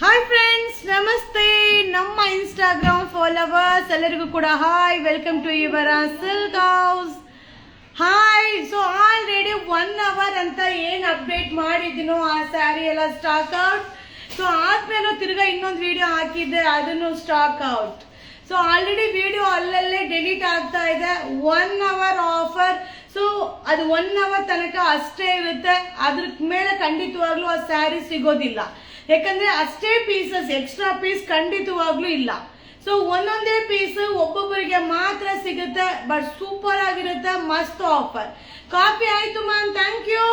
Hi friends, ನಮಸ್ತೆ. ನಮ್ಮ Instagram followers ಎಲ್ಲರಿಗೂ ಕೂಡ hi, welcome to your silk house. Hi. So already 1 hour ಅಂತ ಏನು ಅಪ್ಡೇಟ್ ಮಾಡಿದ್ದೀನೋ ಆ ಸ್ಯಾರಿ ಎಲ್ಲ ಸ್ಟಾಕ್ ಔಟ್. ಸೊ ಆದ್ಮೇಲೆ ತಿರ್ಗಾ ಇನ್ನೊಂದು ವಿಡಿಯೋ ಹಾಕಿದ್ದೆ, ಅದನ್ನು stock out. So already video ಅಲ್ಲಲ್ಲೇ ಡೆಲೀಟ್ ಆಗ್ತಾ ಇದೆ. 1 ಅವರ್ ಆಫರ್. ಸೊ ಅದು 1 ಅವರ್ ತನಕ ಅಷ್ಟೇ ಇರುತ್ತೆ. ಅದ್ರ ಮೇಲೆ ಖಂಡಿತವಾಗ್ಲೂ ಆ ಸ್ಯಾರಿ ಸಿಗೋದಿಲ್ಲ. ಯಾಕಂದ್ರೆ ಅಷ್ಟೇ ಪೀಸಸ್, ಎಕ್ಸ್ಟ್ರಾ ಪೀಸ್ ಖಂಡಿತವಾಗ್ಲೂ ಇಲ್ಲ. ಸೊ ಒಂದೊಂದೇ ಪೀಸ್ ಒಬ್ಬೊಬ್ಬರಿಗೆ ಮಾತ್ರ ಸಿಗುತ್ತೆ. ಬಟ್ ಸೂಪರ್ ಆಗಿರುತ್ತೆ, ಮಸ್ತ್ ಆಫರ್. ಕಾಫಿ ಆಯ್ತು ಮ್ಯಾಮ್, ಥ್ಯಾಂಕ್ ಯು.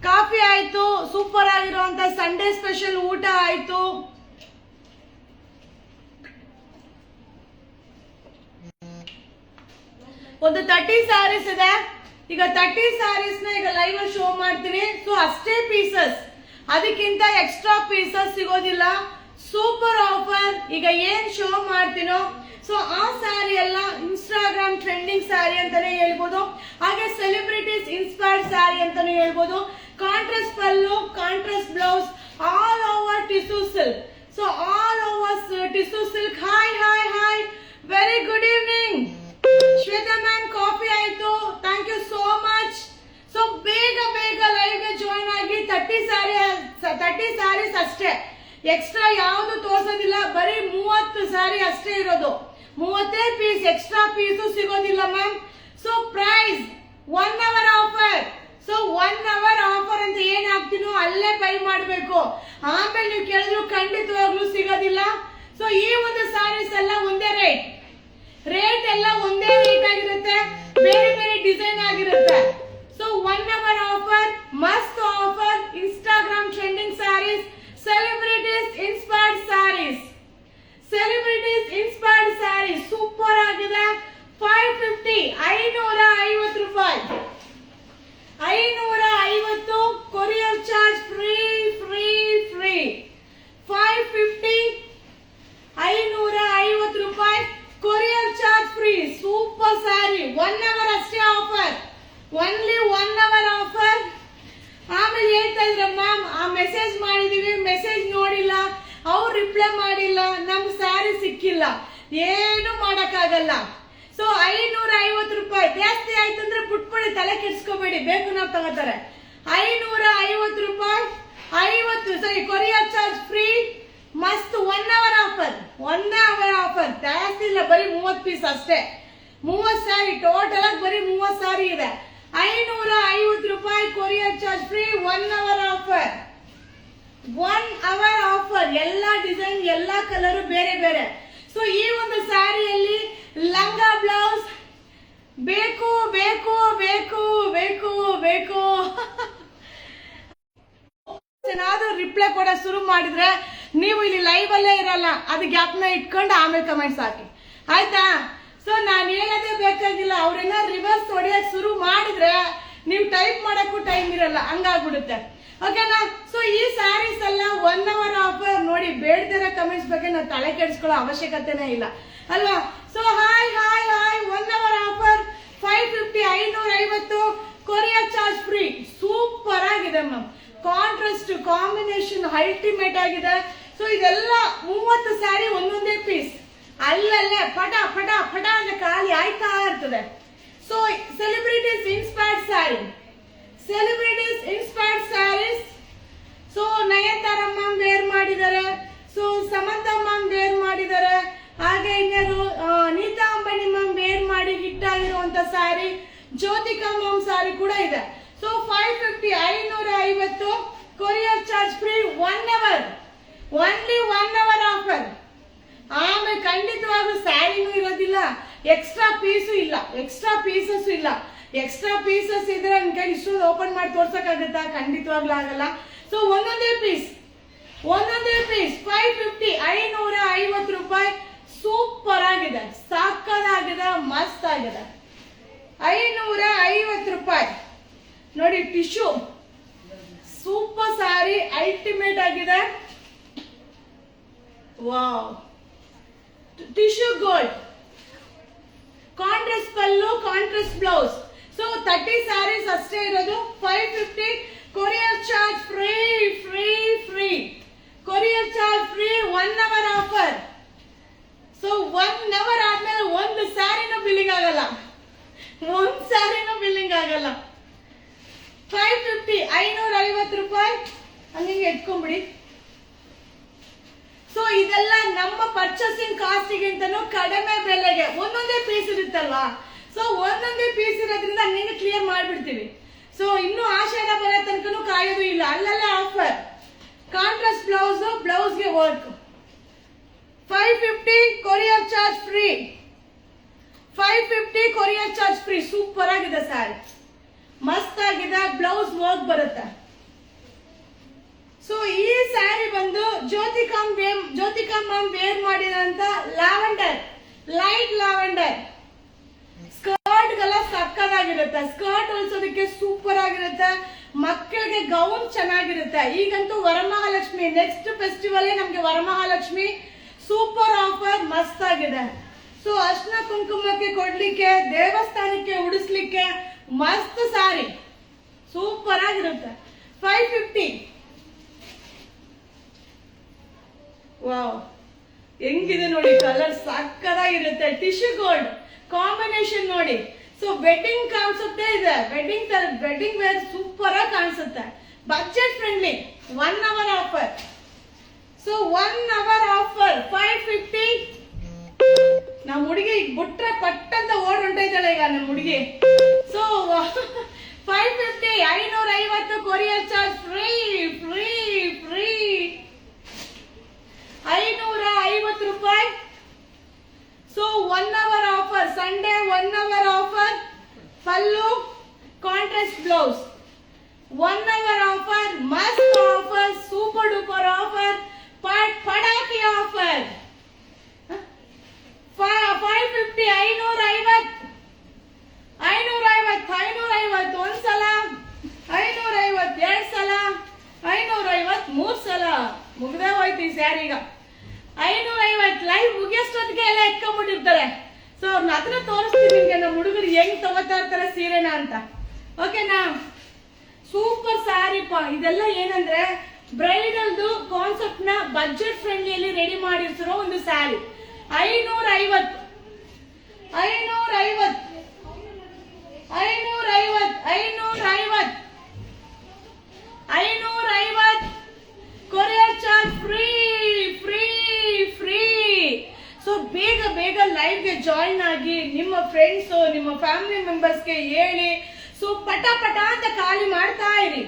ಕಾಫಿ ಆಯ್ತು, ಸೂಪರ್ ಆಗಿರುವಂತ ಸಂಡೇ ಸ್ಪೆಷಲ್ ಊಟ ಆಯ್ತು. ಒಂದು 30 ಸ್ಯಾರೀಸ್ ಇದೆ. ಈಗ 30 ಸ್ಯಾರೀಸ್ ನ ಈಗ ಲೈವ್ ಶೋ ಮಾಡ್ತೀನಿ. ಸೊ ಅಷ್ಟೇ ಪೀಸಸ್, ಅದಕ್ಕಿಂತ ಎಕ್ಸ್ಟ್ರಾ ಪೀಸಸ್ ಸಿಗೋದಿಲ್ಲ. Super offer. ಈಗ ಏನ್ ಶೋ ಮಾಡ್ತೀನೋ ಸೊ ಆ ಸ್ಯಾರಿ ಎಲ್ಲ ಇನ್ಸ್ಟಾಗ್ರಾಮ್ ಟ್ರೆಂಡಿಂಗ್ ಸ್ಯಾರಿ ಅಂತಾನೆ ಹೇಳ್ಬೋದು. ಹಾಗೆ ಸೆಲೆಬ್ರಿಟೀಸ್ ಇನ್ಸ್ಪೈರ್ಡ್ ಸ್ಯಾರಿ ಅಂತಾನೆ ಹೇಳ್ಬೋದು. ಕಾಂಟ್ರಾಸ್ಟ್ ಪಲ್ಲು, contrast blouse, all over tissue silk. So all over tissue silk. Hi hi hi, very good evening Shweta ma'am. Coffee ಆಯ್ತು, thank you so much. So ಬೇಗ ಬೇಗ ಲೈವ್ ಗೆ ಜಾಯಿನ್ ಆಗಿ. 30 ಸ್ಯಾರೀಸ್ ಅಷ್ಟೇ, ಎಕ್ಸ್ಟ್ರಾ ಯಾವುದು ತೋರ್ಸೋದಿಲ್ಲ. ಬರೀ 30 ಸ್ಯಾರಿ ಅಷ್ಟೇ ಇರೋದು. 30 ಪೀಸ್, ಎಕ್ಸ್ಟ್ರಾ ಪೀಸು ಸಿಗೋದಿಲ್ಲ ma'am. So price 1 hour offer. So 1 hour offer ಅಂತ ಏನ್ ಹಾಕ್ತೀನೋ ಅಲ್ಲೇ ಬೈ ಮಾಡಬೇಕು. ಆಮೇಲೆ ನೀವು ಕೇಳಿದ್ರು ಖಂಡಿತವಾಗ್ಲೂ ಸಿಗೋದಿಲ್ಲ. ಸೊ ಈ ಒಂದು ಸ್ಯಾರೀಸ್ ಎಲ್ಲ ಒಂದೇ ರೇಟ್ ಎಲ್ಲ ಒಂದೇ ರೇಟ್ ಆಗಿರುತ್ತೆ, ಬೇರೆ ಬೇರೆ ಡಿಸೈನ್ ಆಗಿರುತ್ತೆ. ಸೊ 1 ಅವರ್ ಆಫರ್, ಮಸ್ತ್ offer. Instagram trending saris, celebrities inspired saris. Celebrities inspired saris super ಆಗಿದೆ. 550, 550 ರೂಪಾಯಿ. 550. Courier charge free free free. 550, 550 ರೂಪಾಯಿ. Courier charge free. Super sari. 1 hour ಅಷ್ಟೇ ಆಫರ್, ಓನ್ಲಿ 1 ಅವರ್ ಆಫರ್. ಆಮೇಲೆ ಹೇಳ್ತಾ ಇದ್ರ ಮ್ಯಾಮ್, ಆ ಮೆಸೇಜ್ ಮಾಡಿದೀವಿ, ಮೆಸೇಜ್ ನೋಡಿಲ್ಲ, ಅವ್ರು ರಿಪ್ಲೈ ಮಾಡಿಲ್ಲ, ನಮ್ಗೆ ಸ್ಯಾರಿ ಸಿಕ್ಕಿಲ್ಲ. ಏನು ಮಾಡಕ್ಕಾಗಲ್ಲ. ಸೊ 550 ರೂಪಾಯಿ. ಜಾಸ್ತಿ ಆಯ್ತಂದ್ರೆ ಪುಟ್ಪುಡಿ, ತಲೆ ಕೆಡ್ಸ್ಕೋಬೇಡಿ, ಬೇಕು ನಾವು ತಗೋತಾರೆ. 550 ರೂಪಾಯಿ. 50 ಸರಿ. Courier charge free. ಮಸ್ತ್. 1 ಅವರ್ ಆಫರ್, 1 ಅವರ್ ಆಫರ್. ಜಾಸ್ತಿ ಇಲ್ಲ, ಬರೀ 30 ಪೀಸ್ ಅಷ್ಟೇ. 30 ಸ್ಯಾರಿ ಟೋಟಲ್ ಆಗಿ ಬರೀ 30 ಸ್ಯಾರಿ ಇದೆ. 550 ರೂಪಾಯಿ. Courier charge free. 1 hour offer. 1 hour offer. ಎಲ್ಲಾ ಡಿಸೈನ್, ಎಲ್ಲಾ ಕಲರ್ ಬೇರೆ ಬೇರೆ. ಸೊ ಈ ಒಂದು ಸ್ಯಾರಿಯಲ್ಲಿ ಲಂಗ ಬ್ಲೌಸ್ ಬೇಕು ಬೇಕು ಬೇಕು ಬೇಕು ಬೇಕು. ಏನಾದ್ರೂ ರಿಪ್ಲೈ ಕೂಡ ಶುರು ಮಾಡಿದ್ರೆ ನೀವು ಇಲ್ಲಿ ಲೈವ್ ಅಲ್ಲೇ ಇರಲ್ಲ. ಅದು ಗ್ಯಾಪ್ ನ ಇಟ್ಕೊಂಡು ಆಮೇಲೆ ಕಮೆಂಟ್ಸ್ ಹಾಕಿ, ಆಯ್ತಾ? ಸೊ ನಾನು ಹೇಳೋದೇ ಬೇಕಾಗಿಲ್ಲ. ಅವ್ರೇನ ರಿವರ್ಸ್ ಹೊಡೆಯಕ್ ಶುರು ಮಾಡಿದ್ರೆ ನೀವು ಟೈಪ್ ಮಾಡಕ್ಕೂ ಟೈಮ್ ಇರಲ್ಲ, ಹಂಗಾಗ್ಬಿಡುತ್ತೆ. ಓಕೆನಾ? ಸೊ ಈ ಸ್ಯಾರೀಸ್ ಎಲ್ಲ 1 ಅವರ್ ಆಫರ್. ನೋಡಿ, ಬೇಡದಿರೋ ಕಮೆಂಟ್ಸ್ ಬಗ್ಗೆ ನಾವು ತಲೆ ಕೆಡಿಸ್ಕೊಳ್ಳೋ ಅವಶ್ಯಕತೆನೇ ಇಲ್ಲ ಅಲ್ವಾ? So hi hi hi. 1 hour offer 550, 550. Courier charge free. Super ಆಗಿದೆ ಮ್ಯಾಮ್. ಕಾಂಟ್ರಾಸ್ಟ್ ಕಾಂಬಿನೇಷನ್ ಅಲ್ಟಿಮೇಟ್ ಆಗಿದೆ. ಸೊ ಇದೆಲ್ಲ 30 ಸ್ಯಾರಿ, ಒಂದೊಂದೇ ಪೀಸ್. ಅಲ್ಲಲ್ಲೇ ಪಟ ಪಟ ಪಟ ಅಂತ ಖಾಲಿ ಆಯ್ತಾ ಇರ್ತದೆ. So celebrities inspired sari, celebrities inspired saris. So Nayanthara ma'am wear ಮಾಡಿದ್ದಾರೆ. ಸೊ ಸಮಂತ ಮ್ಯಾಮ್ ವೇರ್ ಮಾಡಿದ್ದಾರೆ. ಹಾಗೆ ಇನ್ಯಾರು ನೀತಾ ಅಂಬಾನಿ ಮ್ಯಾಮ್ ವೇರ್ ಮಾಡಿ ಹಿಟ್ ಆಗಿರುವಂತ ಸ್ಯಾರಿ. ಜ್ಯೋತಿಕಾ ಮ್ಯಾಮ್ ಸ್ಯಾರಿ ಕೂಡ ಇದೆ. So 550, 550. Courier charge free. 1 hour, only 1 hour offer. ಆಮೇಲೆ ಖಂಡಿತವಾಗ್ಲೂ ಸ್ಯಾರಿನೂ ಇರೋದಿಲ್ಲ, ಎಕ್ಸ್ಟ್ರಾ ಪೀಸು ಇಲ್ಲ, ಎಕ್ಸ್ಟ್ರಾ ಪೀಸಸ್ ಇಲ್ಲ. ಎಕ್ಸ್ಟ್ರಾ ಪೀಸಸ್ ಇದ್ರೆ ನನ್ ಕೈ ಇಷ್ಟೊಂದು ಓಪನ್ ಮಾಡಿ ತೋರ್ಸಕ್ಕಾಗತ್ತಾ? ಖಂಡಿತವಾಗ್ಲೂ ಆಗಲ್ಲ. ಸೊ ಒಂದೊಂದೇ ಪೀಸ್, ಒಂದೊಂದೇ ಪೀಸ್. 550, 550 ರೂಪಾಯಿ. ಸೂಪರ್ ಆಗಿದೆ, ಸಾಕಾಗಿದೆ, ಮಸ್ತ್ ಆಗಿದೆ. 550 ರೂಪಾಯಿ. ನೋಡಿ, ಟಿಶ್ಯೂ ಸೂಪರ್ ಸ್ಯಾರಿ, ಅಲ್ಟಿಮೇಟ್ ಆಗಿದೆ. ವಾವ್. ಟಿಶ್ಯೂ ಗೋಲ್ಡ್, ಕಾಂಟ್ರಾಸ್ಟ್ ಪಲ್ಲು, ಕಾಂಟ್ರಾಸ್ಟ್ ಬ್ಲೌಸ್. ಸೊ 30 ಸ್ಯಾರೀಸ್ ಅಷ್ಟೇ ಇರೋದು. 550. Courier charge free free free. ಹಂಗೆ ಎತ್ಕೊಂಡ್ಬಿಡಿ. ಸೊ ಇದೆಲ್ಲ ನಮ್ಮ ಪರ್ಚೇಸಿಂಗ್ ಕಾಸ್ಟಿಗಿಂತನೂ ಕಡಿಮೆ ಬೆಲೆಗೆ ಒಂದೊಂದೇ ಪೀಸ್ ಇರುತ್ತಲ್ವಾ. ಸೊ ಒಂದೊಂದೇ ಪೀಸ್ ಇರೋದ್ರಿಂದ ಹಂಗೆ ಕ್ಲಿಯರ್ ಮಾಡ್ಬಿಡ್ತೀವಿ. ಸೊ ಇನ್ನು ಆಷಾಢ ಬರೋ ತನಕನೂ ಕಾಯೋದು ಇಲ್ಲ, ಅಲ್ಲಲ್ಲೇ ಆಫರ್. ಕಾಂಟ್ರಾಸ್ಟ್ ಬ್ಲೌಸ್ಗೆ work 550 courier charge free. 550 courier charge free. Super ಆಗಿದೆ ಸ್ಯಾರಿ, ಮಸ್ತ್ ಆಗಿದೆ. ಬ್ಲೌಸ್ ವರ್ಕ್ ಬರುತ್ತೆ. ಸೊ ಈ ಸ್ಯಾರಿ ಬಂದು ಜ್ಯೋತಿಕಾ ಮ್ಯಾಮ್ ವೇರ್ ಮಾಡಿರೋಂತ ಲ್ಯಾವೆಂಡರ್, ಲೈಟ್ ಲ್ಯಾವೆಂಡರ್ ಸ್ಕರ್ಟ್ ಗೆಲ್ಲ ಸಕ್ಕದಾಗಿರುತ್ತೆ. ಸ್ಕರ್ಟ್ ಹೊಲ್ಸೋದಕ್ಕೆ ಸೂಪರ್ ಆಗಿರುತ್ತೆ. ಮಕ್ಕಳಿಗೆ ಗೌನ್ ಚೆನ್ನಾಗಿರುತ್ತೆ. ಈಗಂತೂ ವರಮಹಾಲಕ್ಷ್ಮಿ, ನೆಕ್ಸ್ಟ್ ಫೆಸ್ಟಿವಲ್ ನಮ್ಗೆ ವರಮಹಾಲಕ್ಷ್ಮಿ. ಸೂಪರ್ ಆಫರ್, ಮಸ್ತ್ ಆಗಿದೆ. ಸೊ ಅರ್ಶಿನ ಕುಂಕುಮಕ್ಕೆ ಕೊಡ್ಲಿಕ್ಕೆ, ದೇವಸ್ಥಾನಕ್ಕೆ ಉಡಿಸ್ಲಿಕ್ಕೆ ಮಸ್ತ್ ಸಾರಿ, ಸೂಪರ್ ಆಗಿರುತ್ತೆ. 550. ವಾವ್, ಹೆಂಗಿದೆ ನೋಡಿ, ಕಲರ್ ಸಕ್ಕದಾಗಿರುತ್ತೆ. ಟಿಶ್ಯೂ ಗೋಲ್ಡ್ ಕಾಂಬಿನೇಷನ್ ನೋಡಿ. ಸೊ ವೆಡ್ಡಿಂಗ್ ಕಾಣಿಸುತ್ತೆ ಇದೆ, ವೆಡ್ಡಿಂಗ್ ವೇರ್ ಸೂಪರ್ ಆಗಿ ಕಾಣಿಸುತ್ತೆ. Budget friendly. 1 hour offer. So 1 hour offer 550. ನಮ್ಮ ಹುಡುಗಿ ಈಗ ಬಿಟ್ರೆ ಪಟ್ಟಂತ ಓಡ್ ಹೊಂಟೈತಾಳೆ ಈಗ ನಮ್ಮ ಹುಡುಗಿ. So 550, 550 courier charge free free free. 550 ರೂಪಾಯಿ. So 1 hour offer, Sunday 1 hour offer. ಪಲ್ಲು ಕಾಂಟ್ರಾಸ್ಟ್ ಬ್ಲೌಸ್ 1 hour ಆಫರ್, ಮಸ್ತ್ ಆಫರ್, ಸೂಪರ್ ಡೂಪರ್ ಆಫರ್, ಪಟಾಕಿ ಆಫರ್. 550, 550, 550 ಒಂದ್ಸಲ, 550 ಎರಡ್ ಸಲ, 550 3 ಸಲ. ಮುಗ್ದೇ ಹೋಯ್ತು ಈ ಸ್ಯಾರಿ ಈಗ. 550 ಲೈವ್ ಮುಗಿಯೋಷ್ಟೊತ್ತಿಗೆ ಎಲ್ಲ ಎತ್ಕೊಂಡ್ಬಿಟ್ಟಿರ್ತಾರೆ. ಸೊ ಅವ್ರನ್ನ ಹತ್ರ ತೋರಿಸ್ತೀನಿ ನಿಮ್ಗೆ ನಮ್ಮ ಹುಡುಗರು ಹೆಂಗ್ ತಗೋತಾ ಇರ್ತಾರೆ ಸೀರೆನ ಅಂತ. ಓಕೆನಾ? ಸೂಪರ್ ಸ್ಯಾರಿಪ್ಪ. ಇದೆಲ್ಲ ಏನಂದ್ರೆ ಬ್ರೈಡಲ್ದು ಕಾನ್ಸೆಪ್ಟ್ ನ ಬಜೆಟ್ ಫ್ರೆಂಡ್ಲಿಯಲ್ಲಿ ರೆಡಿ ಮಾಡಿರ್ತಿರೋ ಒಂದು sari. 550, 550, 550, 550, 550 courier charge free free free. So ಬೇಗ ಬೇಗ ಲೈವ್ಗೆ ಜಾಯಿನ್ ಆಗಿ ನಿಮ್ಮ ಫ್ರೆಂಡ್ಸ್, ನಿಮ್ಮ ಫ್ಯಾಮಿಲಿ ಮೆಂಬರ್ಸ್ಗೆ ಹೇಳಿ. ಸೊ ಪಟ ಪಟ ಅಂತ ಖಾಲಿ ಮಾಡ್ತಾ ಇರಿ.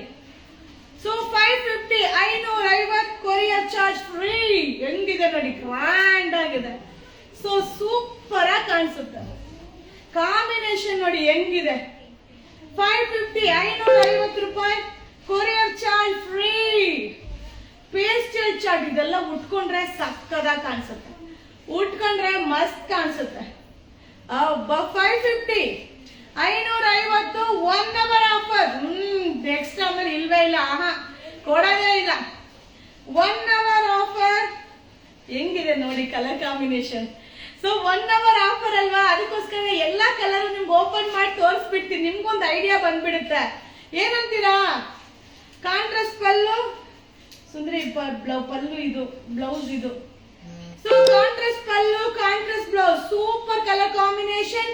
So 550, 550 courier charge free. ಹೆಂಗಿದೆ ನೋಡಿ, ಗ್ರ್ಯಾಂಡ್ ಆಗಿದೆ. ಸೊ ಸೂಪರ್ ಆಗಿ ಕಾಣಿಸುತ್ತೆ. ಕಾಂಬಿನೇಷನ್ ನೋಡಿ ಹೆಂಗಿದೆ. 550, 550 ರೂಪಾಯಿ courier charge free. Pastel chart ಇದೆಲ್ಲ ಉಟ್ಕೊಂಡ್ರೆ ಸಕ್ಕದಾಗಿ ಕಾಣಿಸುತ್ತೆ, ಉಟ್ಕೊಂಡ್ರೆ ಮಸ್ತ್ ಕಾಣಿಸುತ್ತೆ. 550, 550 1 hour ಆಫರ್. ನೆಕ್ಸ್ಟ್ ಆಮೇಲೆ ಇಲ್ವೇ ಇಲ್ಲ, ಕೊಡೋದೇ ಇಲ್ಲ. 1 hour ಆಫರ್. ಹೆಂಗಿದೆ ನೋಡಿ colour combination. So 1 hour offer ಅಲ್ವಾ, ಅದಕ್ಕೋಸ್ಕರ ಎಲ್ಲಾ ಕಲರ್ ನಿಮ್ಗೆ ಓಪನ್ ಮಾಡಿ ತೋರಿಸ್ಬಿಡ್ತೀನಿ. ನಿಮ್ಗೊಂದು ಐಡಿಯಾ ಬಂದ್ಬಿಡುತ್ತೆ. ಏನಂತೀರಾ? ಕಾಂಟ್ರಾಸ್ಟ್ ಪಲ್ಲು ಸುಂದರಿ ಪಲ್ಲು, ಇದು ಬ್ಲೌಸ್ ಇದು. So contrast pallu, contrast blouse, super colour combination.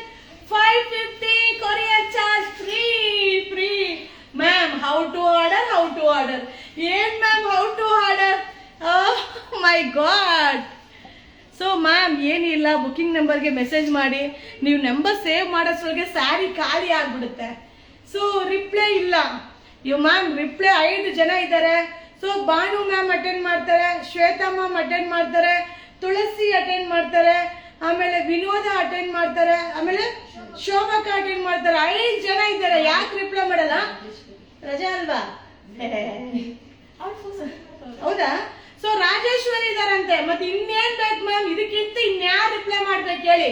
550 courier charge free free. Ma'am how to order? ಏನ್ ma'am how to order? My god. So ma'am ಏನಿಲ್ಲ, ಬುಕಿಂಗ್ ನಂಬರ್ಗೆ ಮೆಸೇಜ್ ಮಾಡಿ. ನೀವು ನಂಬರ್ ಸೇವ್ ಮಾಡೋದ್ರೊಳಗೆ ಸ್ಯಾರಿ ಖಾಲಿ ಆಗ್ಬಿಡುತ್ತೆ. ಸೊ ರಿಪ್ಲೈ ಇಲ್ಲ. ಮ್ಯಾಮ್ ರಿಪ್ಲೈ 5 ಜನ ಇದ್ದಾರೆ. ಸೊ ಭಾನು ಮ್ಯಾಮ್ ಅಟೆಂಡ್ ಮಾಡ್ತಾರೆ, ಶ್ವೇತಾ ಮ್ಯಾಮ್ ಅಟೆಂಡ್ ಮಾಡ್ತಾರೆ, ತುಳಸಿ ಅಟೆಂಡ್ ಮಾಡ್ತಾರೆ, ಆಮೇಲೆ ವಿನೋದ ಅಟೆಂಡ್ ಮಾಡ್ತಾರೆ, ಆಮೇಲೆ ಶೋಭಕ ಅಟೆಂಡ್ ಮಾಡ್ತಾರೆ. 5 ಜನ ಇದ್ದಾರೆ. ಯಾಕೆ ರಿಪ್ಲೈ ಮಾಡಲ್ಲ? ರಜಾ ಅಲ್ವಾ? ಹೌದಾ? ಸೊ ರಾಜೇಶ್ವರಿ ಇದಾರಂತೆ. ಮತ್ತೆ ಇನ್ನೇನ್ ಬೇಕು ಮ್ಯಾಮ್? ಇದಕ್ಕಿಂತ ಇನ್ಯಾರು ರಿಪ್ಲೈ ಮಾಡ್ಬೇಕು ಹೇಳಿ?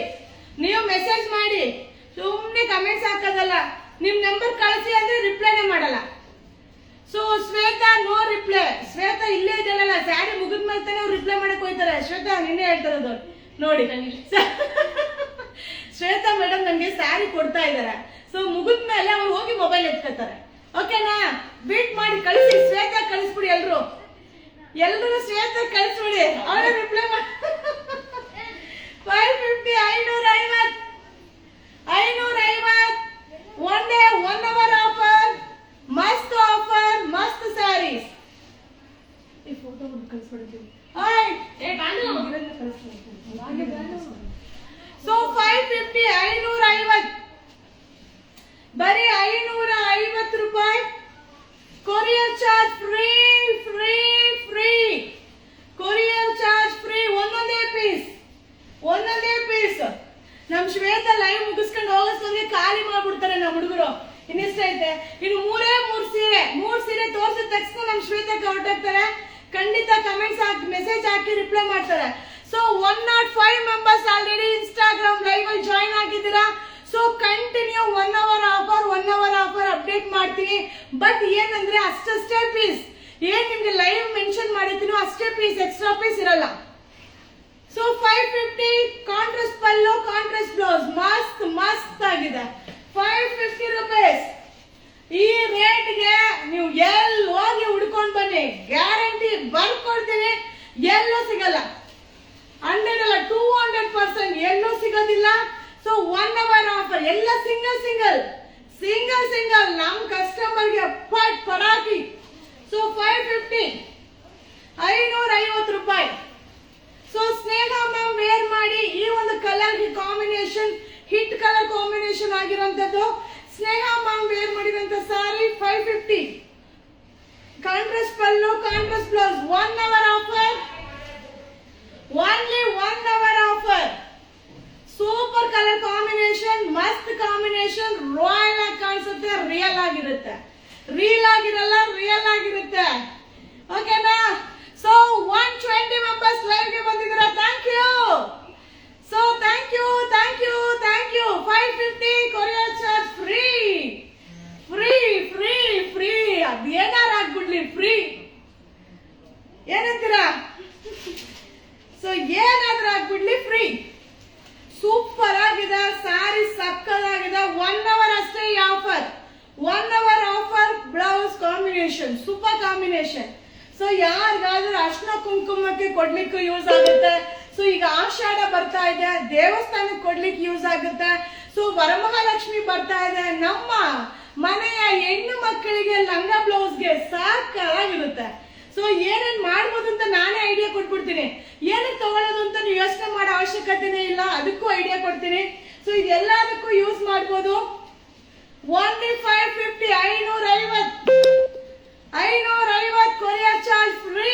ನೀವು ಮೆಸೇಜ್ ಮಾಡಿ, ಸುಮ್ಮನೆ ಕಮೆಂಟ್ಸ್ ಹಾಕೋದಲ್ಲ. ನಿಮ್ ನಂಬರ್ ಕಳಿಸಿ ಅಂದ್ರೆ ರಿಪ್ಲೈನೇ ಮಾಡಲ್ಲ. So Shweta no reply. Shweta ಇಲ್ಲೇ ಇದೆಯಲ್ಲ, ಸ್ಯಾರಿ ಮುಗಿದ್ಮೇಲೆ ತಾನೆ ಅವ್ರು ರಿಪ್ಲೈ ಮಾಡಕ್ ಹೋಯ್ತಾರೆ. ಶ್ವೇತಾ ನಿನ್ನೆ ಹೇಳ್ತಾರದು ನೋಡಿ. ಶ್ವೇತಾ ಮೇಡಮ್ ನನಗೆ ಸ್ಯಾರಿ ಕೊಡ್ತಾ ಇದಾರೆ. ಸೊ ಮುಗಿದ್ಮೇಲೆ ಅವ್ರು ಹೋಗಿ ಮೊಬೈಲ್ ಎತ್ಕೋತಾರೆ. ಓಕೆನಾ? ವೇಟ್ ಮಾಡಿ ಕಳಿಸಿ. ಶ್ವೇತಾ ಕಳಿಸ್ಬಿಡಿ, ಎಲ್ರು ಶ್ವೇತಾ ಕಳಿಸ್ಬಿಡಿ. ಅವರೇ ರಿಪ್ಲೈ ಮಾಡಿ. 550, 550, 550 ಒನ್ ಡೇ 1 hour ಆಫರ್. ಮಸ್ತ್ ಆಫರ್, ಮಸ್ತ್ ಸ್ಯಾರೀಸ್. ಸೊ 550 550 ಬರೀ 550 ರೂಪಾಯಿ. Courier charge free free free. Courier charge free. ಒಂದೊಂದೇ ಪೀಸ್. ನಮ್ ಶ್ವೇತಾ ಲೈವ್ ಮುಗಿಸ್ಕೊಂಡು ಹೋಗೋಷ್ಟೊಂದಿಗೆ ಖಾಲಿ ಮಾಡ್ಬಿಡ್ತಾರೆ ನಮ್ಮ ಹುಡುಗರು. ಇನ್ನೆಷ್ಟೈತೆ? ಇನ್ನು ಮೂರು ಸೀರೆ ತೋರಿಸಿದ ತಕ್ಷಣ ನಮ್ ಶ್ವೇತಕ್ಕೆ ಹೊರಟಾಗ್ತಾರೆ. ಖಂಡಿತ ಕಮೆಂಟ್ಸ್ ಹಾಕಿ ಮೆಸೇಜ್ ಹಾಕಿ ರಿಪ್ಲೈ ಮಾಡ್ತಾರೆ. So 105 members already Instagram live ಅಲ್ಲಿ ಜಾಯಿನ್ ಆಗಿದ್ದೀರಾ. So continue 1 hour offer update ಮಾಡ್ತೀನಿ. ಬಟ್ ಏನಂದ್ರೆ ಅಷ್ಟೇ ಪೀಸ್, ಏನ್ ನಿಮ್ಗೆ ಲೈವ್ ಮೆನ್ಷನ್ ಮಾಡಿರ್ತೀನೋ ಅಷ್ಟೇ ಪೀಸ್, ಎಕ್ಸ್ಟ್ರಾ ಪೀಸ್ ಇರಲ್ಲ. ಸೊ 550 ಕಾಂಟ್ರಾಸ್ಟ್ ಪಲ್ಲು ಕಾಂಟ್ರಾಸ್ಟ್ ಬ್ಲೌಸ್ ಮಸ್ತ್ ಆಗಿದೆ. 550 ರೂಪೀಸ್. ಈ ರೇಟ್ಗೆ ನೀವು ಎಲ್ಲಿ ಹೋಗಿ ಹುಡ್ಕೊಂಡ್ ಬನ್ನಿ, ಗ್ಯಾರಂಟಿ ಬರ್ಕೊಡ್ತೀನಿ. ಎಲ್ಲೂ ಸಿಗಲ್ಲ. 100 ಅಲ್ಲ 200% ಎಲ್ಲೂ ಸಿಗೋದಿಲ್ಲ. ಸೊ 1 ಅವರ್ ಆಫರ್ ಎಲ್ಲ ಸಿಂಗಲ್ ನಮ್ ಕಸ್ಟಮರ್ಗೆ ಪರಾಕಿ. ಸೊ 550 550 ರೂಪಾಯಿ. ಸೊ ಸ್ನೇಹ ಮ್ಯಾಮ್ ವೇರ್ ಮಾಡಿ ಈ ಒಂದು colour combination hit colour combination ಆಗಿರುವಂತದ್ದು. ಸ್ನೇಹ ಮ್ಯಾಮ್ ವೇರ್ ಮಾಡಿದಂತ ಸಾರಿ 550. ಕಾಂಟ್ರಾಸ್ಟ್ ಪಲ್ಲು contrast blouse 1 hour offer. Only 1 hour offer. Super colour combination, ಮಸ್ತ್ ಕಾಂಬಿನೇಷನ್. ರಾಯಲ್ ಆಗಿ ಕಾಣಿಸುತ್ತೆ, ರಿಯಲ್ ಆಗಿರುತ್ತೆ. ರೀಲ್ ಆಗಿರಲ್ಲ, ರಿಯಲ್ ಆಗಿರುತ್ತೆ. ಓಕೆನಾ? ಸೊ 120 ಮೆಂಬರ್ಸ್ ಲೈವ್ ಗೆ ಬಂದಿದ್ದೀರಾ. Thank you. So thank you 550 courier charge free. ಅದೇನಾರ ಆಗ್ಬಿಡ್ಲಿ ಫ್ರೀ. ಏನಂತೀರಾ? ಸೊ ಏನಾದ್ರೂ ಆಗ್ಬಿಡ್ಲಿ ಫ್ರೀ. ಸೂಪರ್ ಆಗಿದೆ ಸಾರಿ, ಸಕ್ಕದಾಗಿದೆ. 1 ಅವರ್ ಅಷ್ಟೇ ಈ offer. 1 hour offer blouse combination, super combination. So ಯಾರಿಗಾದ್ರೂ ಅರ್ಶಿನ ಕುಂಕುಮಕ್ಕೆ ಕೊಡ್ಲಿಕ್ಕೂ ಯೂಸ್ ಆಗುತ್ತೆ. ಸೊ ಈಗ ಆಷಾಢ ಬರ್ತಾ ಇದೆ, ದೇವಸ್ಥಾನಕ್ಕೆ ಕೊಡ್ಲಿಕ್ಕೆ ಯೂಸ್ ಆಗುತ್ತೆ. ಸೊ ವರಮಹಾಲಕ್ಷ್ಮಿ ಬರ್ತಾ ಇದೆ, ನಮ್ಮ ಮನೆಯ ಹೆಣ್ಣು ಮಕ್ಕಳಿಗೆ ಲಂಗ ಬ್ಲೌಸ್ಗೆ ಸಾಕಾಗಿರುತ್ತೆ. ಸೊ ಏನೇನ್ ಮಾಡ್ಬೋದು ಅಂತ ನಾನೇ ಐಡಿಯಾ ಕೊಟ್ಬಿಡ್ತೀನಿ. ಏನಕ್ಕೆ ತಗೊಳ್ಳೋದು ಅಂತ ನೀವು ಯೋಚನೆ ಮಾಡೋ ಅವಶ್ಯಕತೆನೇ ಇಲ್ಲ, ಅದಕ್ಕೂ ಐಡಿಯಾ ಕೊಡ್ತೀನಿ. ಸೊ ಇದೆಲ್ಲದಕ್ಕೂ ಯೂಸ್ ಮಾಡ್ಬೋದು. Only 550 550 courier charge free.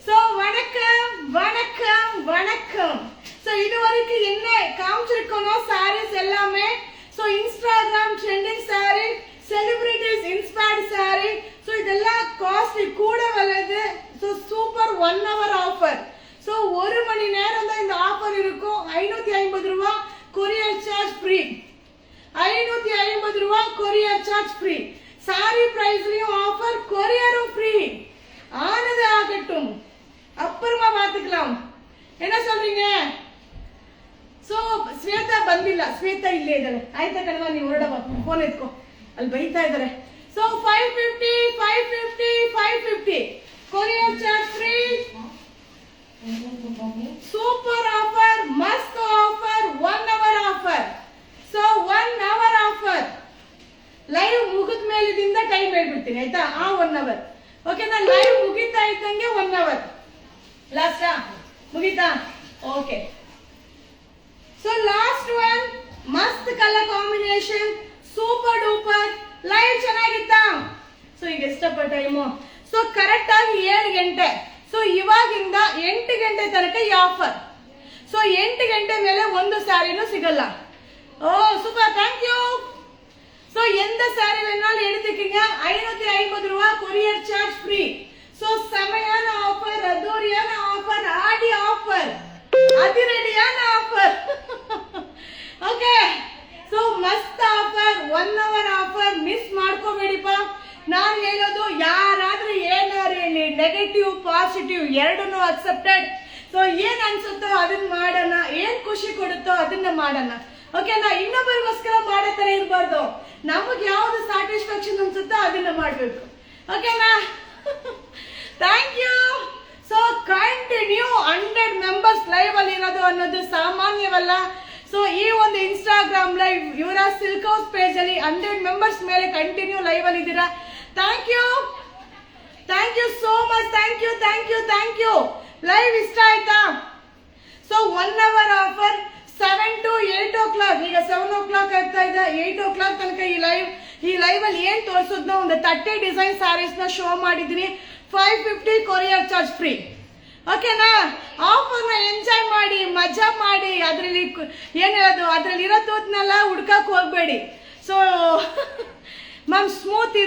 So வணக்கம். ಸೊ ಇದುವರೆಗೂ என்ன காமிச்சிருக்கோம் சாரீஸ் எல்லாமே. So Instagram trending sorry, celebrities inspired sorry. So ಇದೆಲ್ಲ ಕಾಸ್ಟ್ಲಿ ಕೂಡ வல்லது. ಸೊ சூப்பர் 1 அவர் ஆஃபர். ಸೊ 1 மணி நேரம் தான் இந்த ஆஃபர் இருக்கும். 550 ரூபாய் கொரியர் சார்ஜ் ஃப்ரீ. 550 ரூபாய் கொரியர் சார்ஜ் ஃப்ரீ. சாரி பிரைஸ்லயும் ஆஃபர், கொரியரும் ஃப்ரீ. ஆனது ஆகட்டும், அப்புறமா பார்த்துக்கலாம். என்ன சொல்றீங்க? ಸೊ ಶ್ವೇತಾ ಬಂದಿಲ್ಲ, ಶ್ವೇತಾ ಇಲ್ಲೇ ಇದ್ದಾಳೆ. ಆಯ್ತಾ ಕಣವ, ನೀವು ಹೊರಡವ, ಫೋನ್ ಎತ್ಕೋ, ಅಲ್ಲಿ ಬೈತಾ ಇದ್ದಾರೆ. So 550 courier charge free. Super offer, ಮಸ್ತ್ offer. 1 hour offer. So 1 hour offer. Live ಮುಗಿದ ಮೇಲಿಂದ ಟೈಮ್ ಹೇಳ್ಬಿಡ್ತೀನಿ ಆಯ್ತಾ. 1 ಅವರ್ ಓಕೆನಾ? ಲೈವ್ ಮುಗಿತಾ ಇದ್ದಂಗೆ 1 ಅವರ್ ಲಾಸ್ಟಾ ಮುಗಿತಾ? ಓಕೆ. ಸೊ ಲಾಸ್ಟ್ ಒನ್ ಮಸ್ತ್ colour combination, super duper. Live ಚೆನ್ನಾಗಿತ್ತಾ? ಸೊ ಈಗ ಎಷ್ಟಪ್ಪ ಟೈಮು? ಸೊ ಕರೆಕ್ಟ್ ಆಗಿ 7 ಗಂಟೆ. ಸೊ ಇವಾಗಿಂದ 8 ಗಂಟೆ ತನಕ ಈ ಆಫರ್. ಸೊ 8 ಗಂಟೆ ಮೇಲೆ ಒಂದು ಸ್ಯಾರಿನೂ ಸಿಗಲ್ಲ. Oh super, thank you. So ಎಂತ ಸ್ಯಾರಿ வேணாலும் எடுத்துக்கங்க. 550 ரூபாய் கொரியர் சார்ஜ் ஃப்ரீ. ಸೊ ಸಮಯಾನ ಆಫರ್, ಅದ್ದೂರಿಯಾನ ಆಫರ್, ಆಡಿ ಆಫರ್, ಅದಿರೆಡಿಯಾನ ಆಫರ್. ಓಕೆ. ಸೊ ಮಸ್ತ್ ಆಫರ್, 1 ಅವರ್ ಆಫರ್. ಮಿಸ್ ಮಾಡ್ಕೋಬೇಡಿಪ್ಪ. ನಾನು ಹೇಳೋದು ಯಾರಾದ್ರೂ ಏನಾರು ಹೇಳಿ, ನೆಗೆಟಿವ್ ಪಾಸಿಟಿವ್ ಎರಡನ್ನೂ ಅಕ್ಸೆಪ್ಟೆಡ್. ಸೊ ಏನ್ ಅನ್ಸುತ್ತೋ ಅದನ್ನ ಮಾಡೋಣ, ಏನ್ ಖುಷಿ ಕೊಡುತ್ತೋ ಅದನ್ನ ಮಾಡೋಣ. ಓಕೆನಾ? ಇನ್ನೊಬ್ಬರಿಗೋಸ್ಕರ ಮಾಡೋ ತರ ಇರಬಾರ್ದು. ನಮಗೆ ಯಾವ್ದು ಸ್ಯಾಟಿಸ್ಫ್ಯಾಕ್ಷನ್ ಅನ್ಸುತ್ತೋ ಅದನ್ನ ಮಾಡ್ಬೇಕು. ಓಕೆನಾ? Thank you. So continue 100 members live ಅಲ್ಲಿ ಇರೋದು ಅನ್ನೋದು ಸಾಮಾನ್ಯವಲ್ಲ. ಸೊ ಈ ಒಂದು Instagram live Yuvaraj silk house page ಅಲ್ಲಿ 100 ಮೆಂಬರ್ಸ್ ಮೇಲೆ ಕಂಟಿನ್ಯೂ ಲೈವ್ ಅಲ್ಲಿ ಇದ್ದೀರಾ. Thank you. Thank you so much. Thank you. Live ಇಷ್ಟ ಆಯ್ತಾ? So 1 hour offer 7 to 8 o'clock. ಈಗ 7 o'clock ಆಗ್ತಾ ಇದೆ, 8 o'clock ತನಕ ಈ ಲೈವ್ ಅಲ್ಲಿ ಏನ್ ತೋರಿಸಿದ್ನೋ ಒಂದು 30 ಡಿಸೈನ್ ಸ್ಯಾರೀಸ್ ನ ಶೋ ಮಾಡಿದೀನಿ. 550 ಕೊರಿಯರ್ ಚಾರ್ಜ್ ಫ್ರೀ. ಓಕೆನಾ? ಆಫರ್ ನ ಎಂಜಾಯ್ ಮಾಡಿ, ಮಜಾ ಮಾಡಿ. ಅದ್ರಲ್ಲಿ ಏನ್ ಹೇಳೋದು, ಅದ್ರಲ್ಲಿ ಇರೋ ತೂತ್ನೆಲ್ಲ ಹುಡ್ಕಕ್ ಹೋಗ್ಬೇಡಿ. ಸೊ ಮ್ಯಾಮ್ ಸ್ಮೂತ್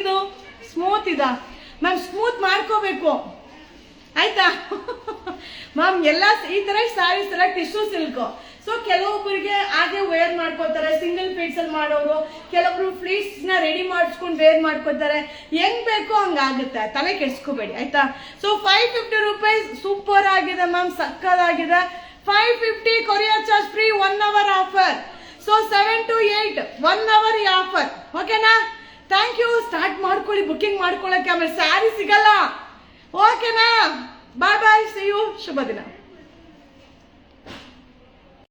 ಇದ ಮ್ಯಾಮ್ ಸ್ಮೂತ್ ಮಾಡ್ಕೋಬೇಕು ಆಯ್ತಾ ಮ್ಯಾಮ್. ಎಲ್ಲ ಈ ತರ ಸ್ಯಾರೀಸ್ ಎಲ್ಲ ಟಿಶ್ಯೂ ಸಿಲ್ಕ್. ಸೊ ಕೆಲವೊಬ್ಬರಿಗೆ ಹಾಗೆ ವೇರ್ ಮಾಡ್ಕೋತಾರೆ, ಸಿಂಗಲ್ ಪೀಸ್ ಅಲ್ಲಿ ಮಾಡೋರು. ಕೆಲವೊಬ್ರು ಫ್ಲೀಟ್ಸ್ ನ ರೆಡಿ ಮಾಡಿಸ್ಕೊಂಡು ವೇರ್ ಮಾಡ್ಕೋತಾರೆ. ಹೆಂಗ್ ಬೇಕೋ ಹಂಗಾಗುತ್ತೆ, ತಲೆ ಕೆಡ್ಸ್ಕೋಬೇಡಿ ಆಯ್ತಾ. ಸೊ 550 ರೂಪೀಸ್ ಸೂಪರ್ ಆಗಿದೆ ಮ್ಯಾಮ್, ಸಕ್ಕದಾಗಿದೆ. 550 courier charge free, 1 hour offer. So 7 to 8 1 hour ಈ ಆಫರ್. ಓಕೆನಾ? Thank you. ಸ್ಟಾರ್ಟ್ ಮಾಡ್ಕೊಳ್ಳಿ, ಬುಕಿಂಗ್ ಮಾಡ್ಕೊಳ್ಳೋಕೆ. ಆಮೇಲೆ ಸ್ಯಾರಿ ಸಿಗಲ್ಲ. ಓಕೆನಾ? ಬಾಯ್ ಬಾಯ್, ಸಿ ಯು. ಶುಭ ದಿನ.